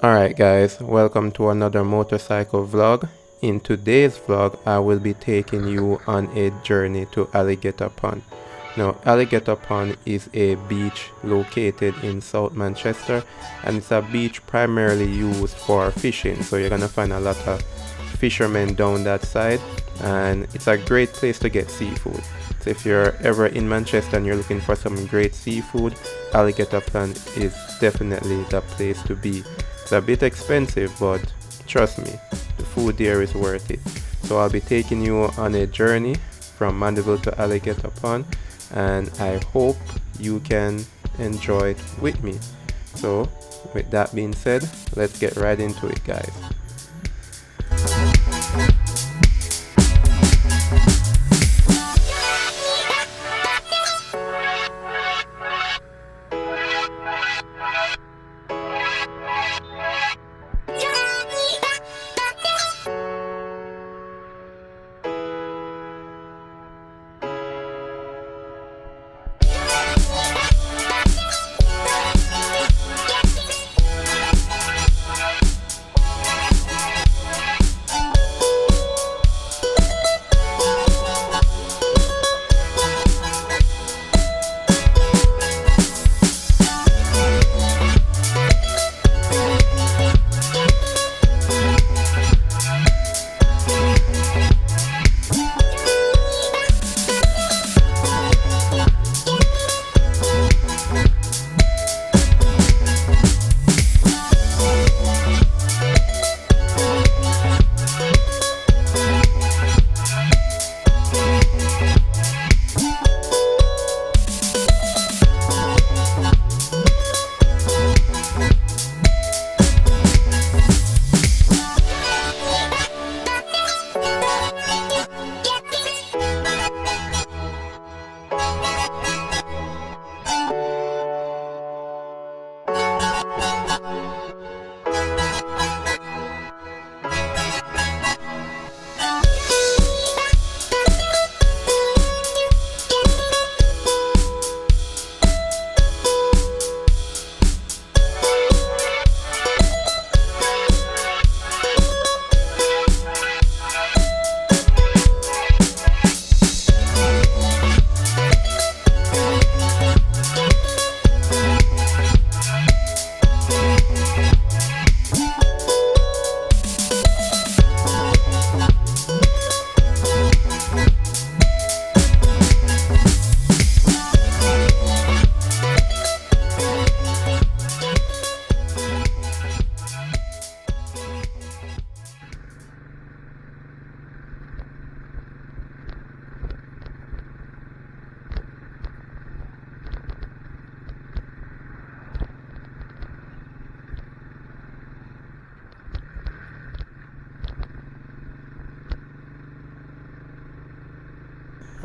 Alright guys, welcome to another motorcycle vlog. In today's vlog, I will be taking you on a journey to Alligator Pond. Now, Alligator Pond is a beach located in South Manchester, and it's a beach primarily used for fishing. So you're gonna find a lot of fishermen down that side, and it's a great place to get seafood. So if you're ever in Manchester and you're looking for some great seafood, Alligator Pond is definitely the place to be. It's a bit expensive, but trust me, the food there is worth it. So I'll be taking you on a journey from Mandeville to Alligator Pond, and I hope you can enjoy it with me. So with that being said, let's get right into it, guys.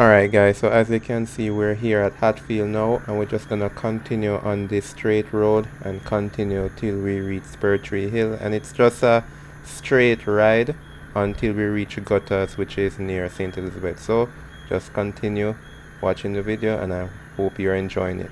Alright guys, so as you can see, we're here at Hatfield now, and we're just gonna continue on this straight road and continue till we reach Spur Tree Hill, and it's just a straight ride until we reach Gutters, which is near St. Elizabeth. So just continue watching the video, and I hope you're enjoying it.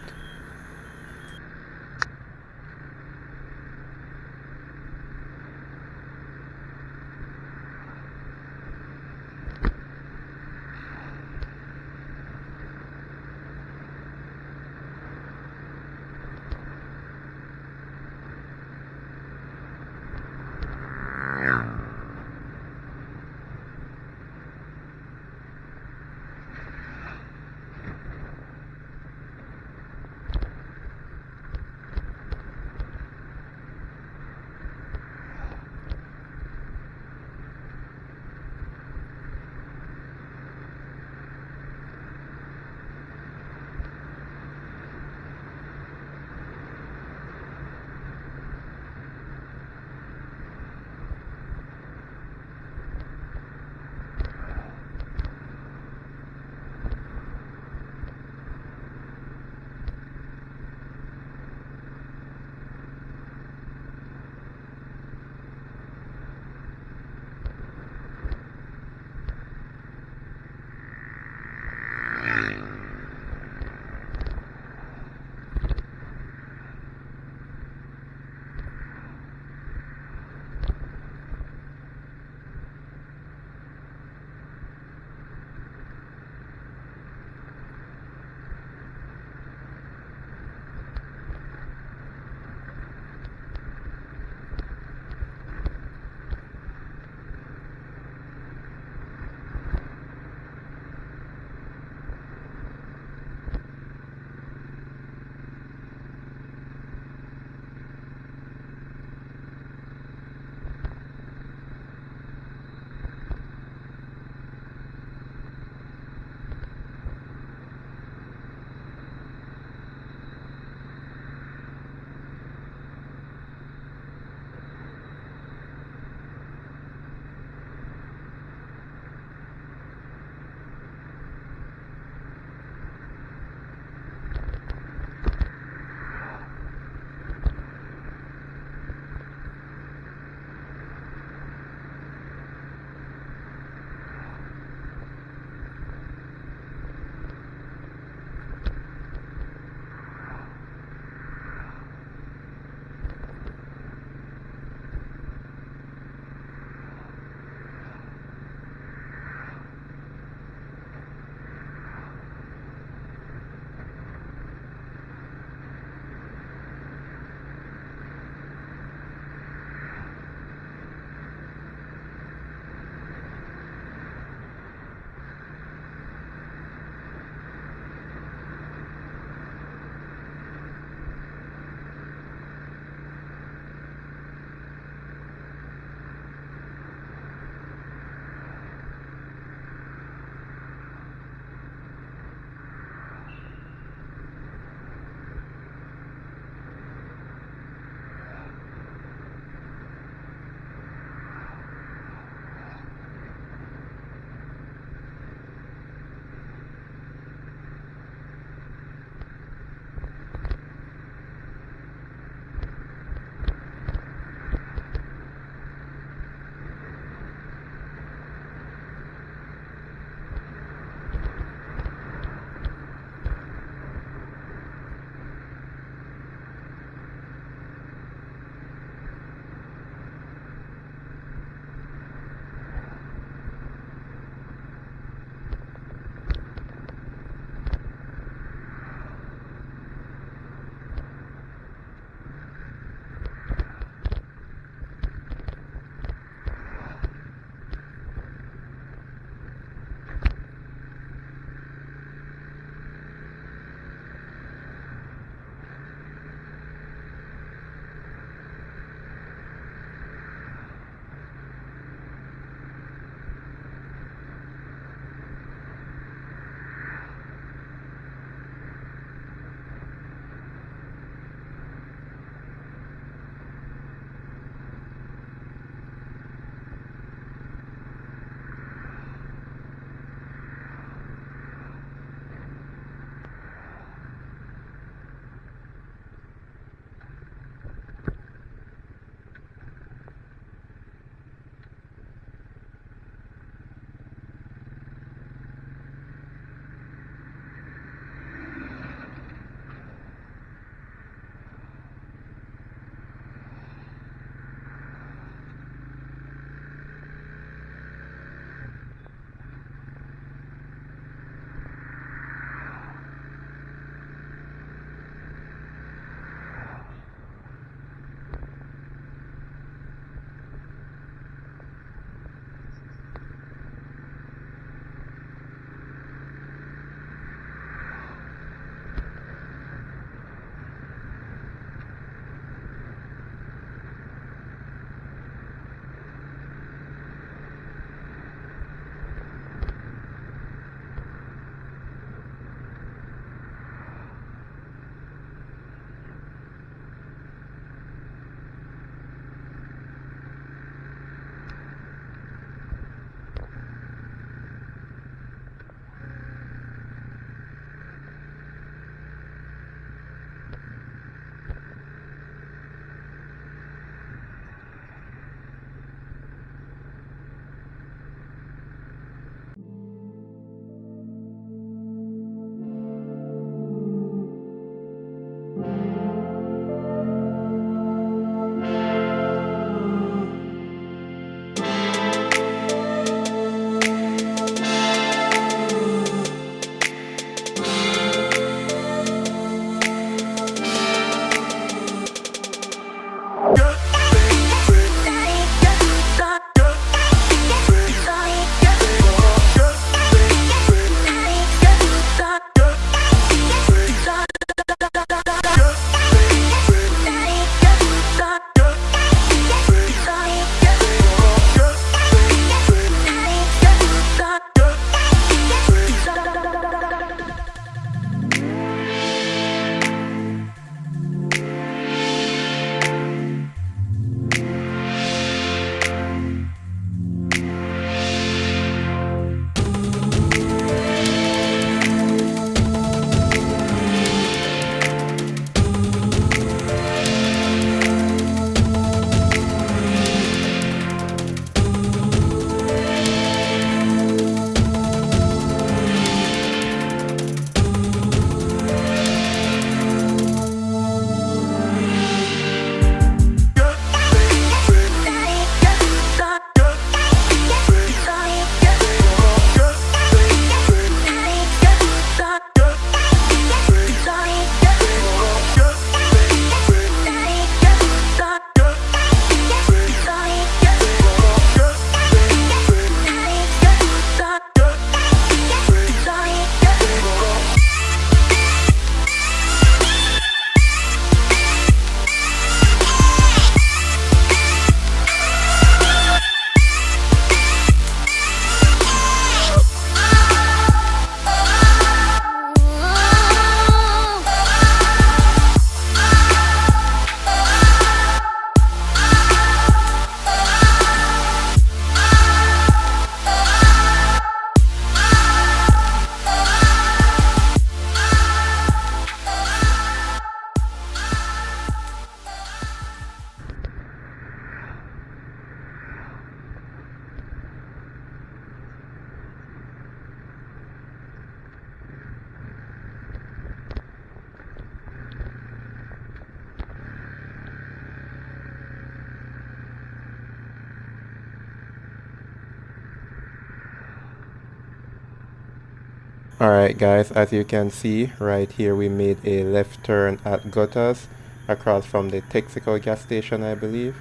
Alright guys, as you can see right here we made a left turn at Gutters across from the Texaco gas station, I believe.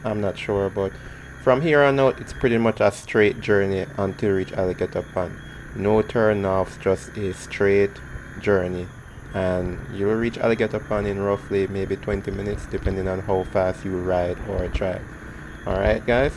I'm not sure, but from here on out it's pretty much a straight journey until you reach Alligator Pond. No turn offs, just a straight journey, and you'll reach Alligator Pond in roughly maybe 20 minutes depending on how fast you ride or drive. Alright guys.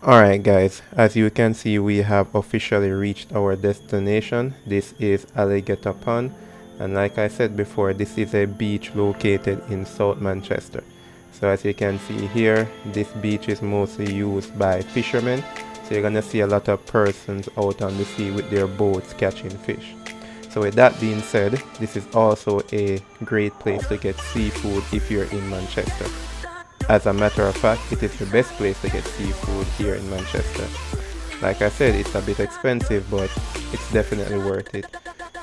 Alright guys, as you can see we have officially reached our destination. This is Alligator Pond, and like I said before, this is a beach located in South Manchester. So as you can see here, this beach is mostly used by fishermen. So you're gonna see a lot of persons out on the sea with their boats catching fish. So with that being said, this is also a great place to get seafood if you're in Manchester. As a matter of fact, it is the best place to get seafood here in Manchester. Like I said, it's a bit expensive, but it's definitely worth it.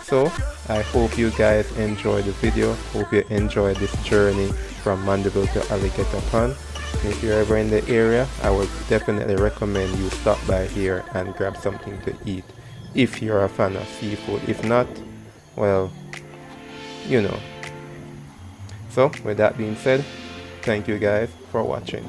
So, I hope you guys enjoyed the video. Hope you enjoyed this journey from Mandeville to Alligator Pond. And if you're ever in the area, I would definitely recommend you stop by here and grab something to eat. If you're a fan of seafood. If not, well, you know. So, with that being said, thank you guys for watching.